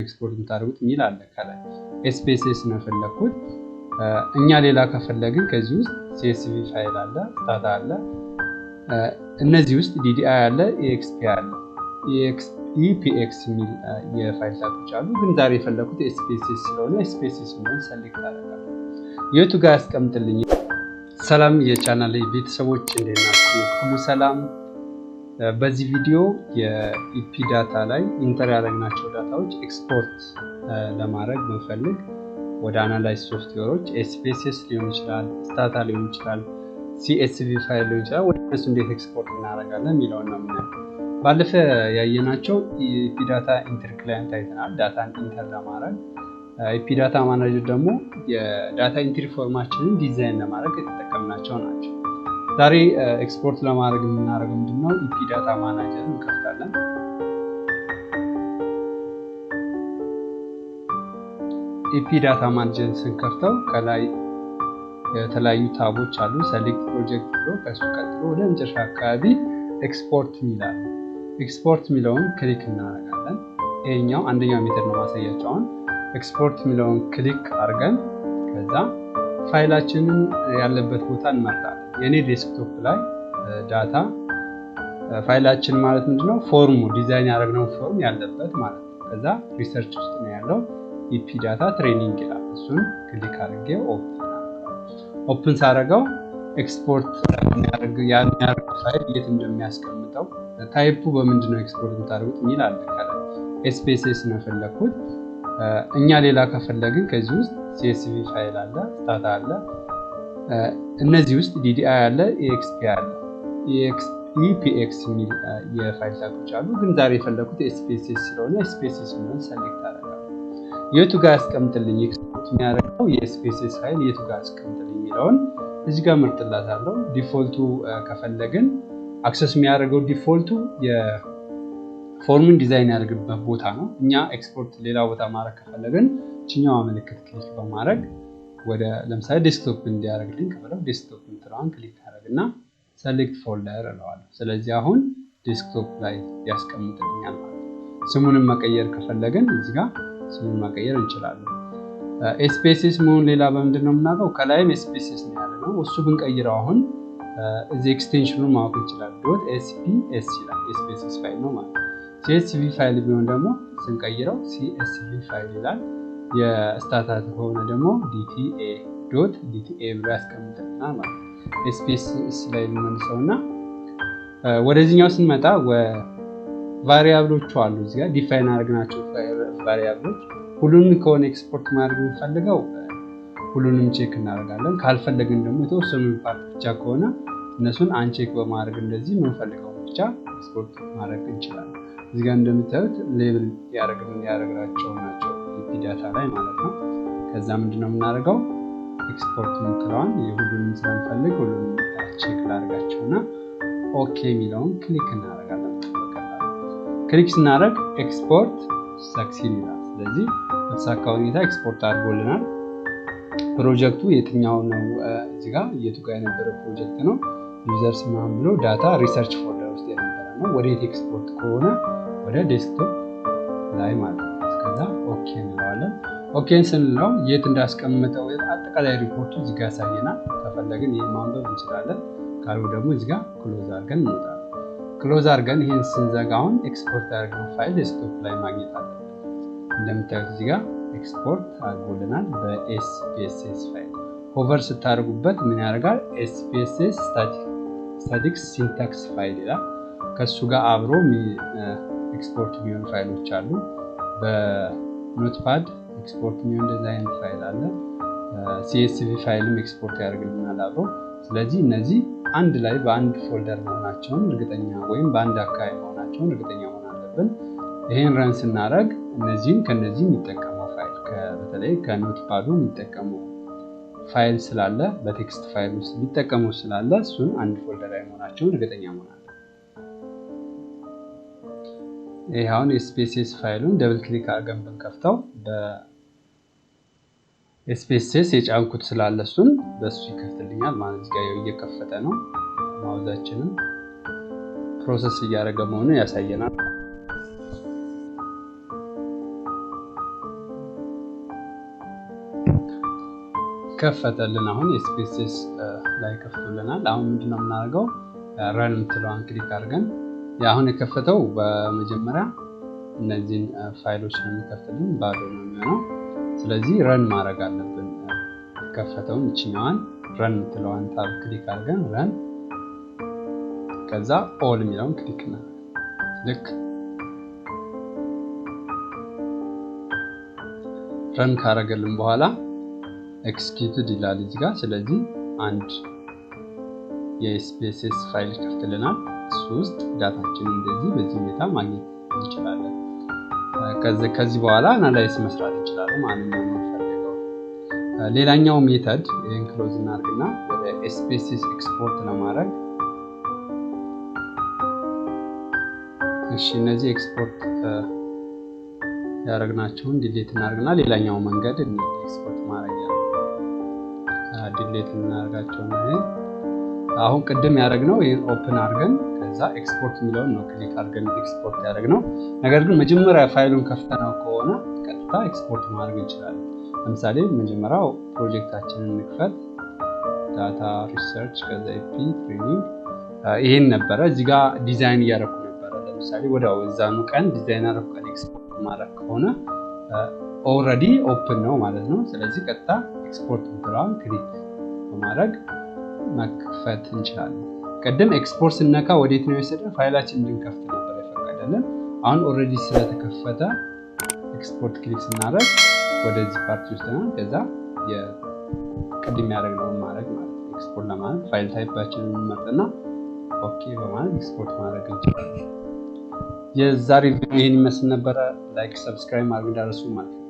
ኤክስፖርት የምታደርጉት የሚል አለ ከላይ SPSS ነው የፈለኩት እኛ ሌላ ከፈለግን ከዚህ ውስጥ CSV ፋይል አለ ስታታ አለ እነዚህ ውስጥ DDI አለ EXP አለ EPX የሚል የፋይል ታይፖች አሉ ግን ዛሬ የፈለኩት SPSS ስለሆነ SPSS ነው ሰሌክት አደርጋለሁ የቱ ጋር ያስቀምጥልኝ ሰላም የቻናሌ ቤተሰቦች እንዴት ናችሁ ሁሉ ሰላም በዚህ ቪዲዮ የኢፒዳታ ላይ ኢንተር ያደረግናቸው ዳታዎች ኤክስፖርት ለማድረግ መፈልግ ወደ አናላይዝ ሶፍትዌሮች SPSS ሊሆን ይችላል ስታታ ሊሆን ይችላል CSV ፋይል ሊሆን ይችላል ወደ እሱ እንዴት ኤክስፖርት እናደርጋለን የሚለውን ነው የምናየው ባለፈ ያየናቸው ኢፒዳታ ኢንተር ክላይንት አይተናል ዳታን ኢንተር ለማድረግ EpiDataManager ደግሞ የዳታ ኢንትሪ ፎርማችንን ዲዛይን ለማድረግ የተጠቀምናቸው ናቸው ዛሬ ኤክስፖርት ለማድረግ የምናደርገው ምንድነው EpiDataManager እንከፍታለን EpiDataManager ስንከፍተው ከላይ የተለያዩ ታቦች አሉ ሰሌክት ፕሮጀክት ብሎ ከሱ ቀጥሎ ወደ መጨረሻ አካባቢ ኤክስፖርት ይላል ኤክስፖርት የሚለውን ክሊክ እናደርጋለን ይሄኛው አንደኛው ሜተድ ነው ማሳያቸው አሁን ኤክስፖርት የሚለውን ክሊክ አድርገን ከዛ ፋይላችንን ያለበት ቦታ እንመርጣለን የኔ ዴስክቶፕ ላይ ዳታ ፋይላችን ማለት ምንድነው ፎርሙ ዲዛይን ያደረግነው ፎርም ያለበት ማለት ነው ከዛ ሪሰርች ውስጥ ነው ያለው ኢፒዳታ ትሬኒንግ ይላል እሱን ክሊክ አድርጌ ኦፕን ሳደርገው ኤክስፖርት ያደረገው ፋይል የት እንደሚያስቀምጠው ታይፑ በምንድነው ኤክስፖርት የምታደርጉት የሚል አለ ከላይ SPSS ነው የፈለኩት እኛ ሌላ ከፈለግን ከዚህ ውስጥ CSV ፋይል አለ ስታታ አለ እነዚህ ውስጥ DDI አለ EXP አለ EPX የሚል የፋይል ታይፖች አሉ ግን ዛሬ የፈለኩት SPSS ስለሆነ SPSS ነው ሰሌክት አደርጋለሁ የቱ ጋር ያስቀምጥልኝ ኤክስፖርት የሚያደርገው የSPSS ፋይል የቱ ጋር ያስቀምጥልኝ የሚለውን እዚህ ጋር መርጥላታለሁ ዲፎልቱ ከፈለግን አክሰስ የሚያደርገው ዲፎልቱ ፎርሙን ዲዛይን ያደርግበት ቦታ ነው እኛ ኤክስፖርት ሌላ ቦታ ማድረግ ከፈለግን እቺኛዋ ምልክት ክሊክ በማድረግ ወደ ለምሳሌ ዴስክቶፕ እንዲያደርግልኝ ከፈለኩ ዴስክቶፕ እንትራን ክሊክ አደርግና ሰሌክት ፎልደር እለዋለሁ ስለዚህ አሁን ዴስክቶፕ ላይ ያስቀምጥልኛል ማለት ነው ስሙንም መቀየር ከፈለግን እዚህ ጋር ስሙን መቀየር እንችላለን SPSS መሆን ሌላ በምንድነው የምናውቀው ከላይም SPSS ነው ያለው እሱ ብንቀይረው አሁን እዚህ ኤክስቴንሽኑን ማወቅ እንችላለን .SPSS ይላል SPSS ፋይል ነው ማለት ነው CSV ፋይል ቢሆን ደግሞ ስንቀይረው CSV ፋይል ይላል የስታታ ከሆነ ደግሞ DTA ብሎ ያስቀምጥልናል ማለት ነው SPSS ላይ እንመልሰውና ወደዚህኛው ስንመጣ ቫሪያብሎቹ አሉ እዚህ ጋር ዲፋይን አድርገናቸው ቫሪያብሎች ሁሉንም ከሆነ ኤክስፖርት ማድረግ እንፈልገው ሁሉንም ቼክ እናደርጋለን ካልፈለግን ደግሞ የተወሰኑ ፓርት ብቻ ከሆነ እነሱን አንቼክ በማድረግ እንደዚህ የምንፈልገው ብቻ ኤክስፖርት ማድረግ እንችላለን እዚህ ጋር እንደምታዩት ሌብል ያደረግናቸው ናቸው ኢፒዳታ ላይ ማለት ነው ከዛ ምንድነው የምናደርገው ኤክስፖርት ምንትለዋን የሁሉንም ስለምፈልግ ሁሉንም ቼክ ላደርጋቸውና ኦኬ የሚለውን ክሊክ እናደርጋለን ክሊክ ስናደርግ ኤክስፖርት ሰክሲድ ይላል ስለዚህ በተሳካ ሁኔታ ኤክስፖርት አድርጎልናል ፕሮጀክቱ የትኛው ነው እዚህ ጋር የቱ ጋር የነበረ ፕሮጀክት ነው ዩዘርስ ምናምን ብሎ ዳታ ሪሰርች ፎልደር ውስጥ የነበረ ነው ወደ ኤክስፖርት ከሆነ ወደ ዴስክቶፕ ላይ ማለት ነው ከዛ ኦኬ እንለዋለን ኦኬን ስንለው የት እንዳስቀምጠው አጠቃላይ ሪፖርቱ እዚህ ጋር ያሳየናል ከፈለግን ይሄን ማንበብ እንችላለን ካሉ ደግሞ እዚህ ጋር ክሎዝ አድርገን እንወጣለን ክሎዝ አድርገን ይሄን ስንዘጋውን ኤክስፖርት ያደረግነው ፋይል ዴስክቶፕ ላይ ማግኘት አለብን እንደምታዩት እዚህ ጋር ኤክስፖርት አድርጎልናል በSPSS ፋይል ሆቨር ስታደርጉበት ምን ያደርጋል SPSS ስታቲክ ሲንታክስ ፋይል ይላል ከሱ ጋር አብሮ ኤክስፖርት የሚሆኑ ፋይሎች አሉ በኖትፓድ ኤክስፖርት የሚሆን ዲዛይን ፋይል አለ CSV ፋይልም ኤክስፖርት ያደርግልናል አብሮ ስለዚህ እነዚህ አንድ ላይ በአንድ ፎልደር መሆናቸውን እርግጠኛ ወይም በአንድ አካባቢ መሆናቸውን እርግጠኛ መሆን አለብን ይሄን ረን ስናደርግ እነዚህን ከነዚህ የሚጠቀመው ፋይል በተለይ ከኖትፓዱ የሚጠቀመው ፋይል ስላለ በቴክስት ፋይል ውስጥ የሚጠቀመው ስላለ እሱን አንድ ፎልደር ላይ መሆናቸውን እርግጠኛ መሆን አለብን ይሄውን SPSS ፋይሉን ደብል ክሊክ አድርገን ብንከፍተው በSPSS የጫንኩት ስላለ እሱን በሱ ይከፍትልኛል ማለት ጋር እየከፈተ ነው ማውዛችንን ፕሮሰስ እያደረገ መሆኑን ያሳየናል ከፈተልን አሁን SPSS ላይ ከፍቶልናል። አሁን ምንድነው የምናደርገው run የምትለዋን ክሊክ አድርገን አሁን የከፈተው በመጀመሪያ እነዚህን ፋይሎች ነው የሚከፍትልን ባዶ ነው የሚሆነው። ስለዚህ run ማድረግ አለብን። ከፈተውን እቺኛዋን run የምትለዋን ታብ ክሊክ አድርገን run ከዛ all የሚለውን ክሊክ እናደርጋለን። ልክ run ካደረገልን በኋላ executed ይላል እዚህ ጋር። ስለዚህ አንድ የSPSS ፋይል ከፍትልናል። እሱ ውስጥ ዳታችንን እንደዚህ በዚህ ሁኔታ ማግኘት እንችላለን። ከዚህ በኋላ አናላይዝ መስራት እንችላለን ማለት ነው የምንፈልገው። ሌላኛው ሜተድ ይሄን ክሎዝ እናድርግና ወደ SPSS ኤክስፖርት ለማድረግ እሺ እነዚህ ኤክስፖርት ያደረግናቸውን ዲሊት እናድርግና ሌላኛው መንገድ ኤክስፖርት ማድረግ ዲሊት እናደርጋቸው ነው። አሁን ቅድም ያደረግነው ይሄን ኦፕን አድርገን ከዛ ኤክስፖርት የሚለውን ነው ክሊክ አድርገን ኤክስፖርት ያደረግነው። ነገር ግን መጀመሪያ ፋይሉን ከፍተናው ከሆነ ቀጥታ ኤክስፖርት ማድረግ እንችላለን። ለምሳሌ መጀመሪያው ፕሮጀክታችንን እንክፈት። ዳታ ሪሰርች ከዛ ኤፒ ትሬኒንግ ይሄን ነበረ። እዚህ ጋር ዲዛይን እያደረኩ ነበረ። ለምሳሌ ወዲያው እዛኑ ቀን ዲዛይን አደረኩ ኤክስፖርት ማድረግ ከሆነ ኦልሬዲ ኦፕን ነው ማለት ነው። ስለዚህ ቀጥታ ኤክስፖርት ብለዋል ክሊክ በማድረግ መክፈት እንችላለን። ቀደም ኤክስፖርት ስነካ ወዴት ነው የወሰደን? ፋይላችን እንድንከፍት ነበር የፈቀደልን። አሁን ኦልሬዲ ስለተከፈተ ኤክስፖርት ክሊክ ስናደርግ ወደዚህ ፓርቲ ውስጥ ነው። ከዛ የቅድም ያደረግነውን ማድረግ ማለት ነው። ኤክስፖርት ለማድረግ ፋይል ታይፓችንን እንመርጥና ኦኬ በማለት ኤክስፖርት ማድረግ እንችላለን። የዛሬ ቪዲዮ ይሄን ይመስል ነበረ። ላይክ ሰብስክራይብ ማድረግ እንዳትረሱ ማለት ነው።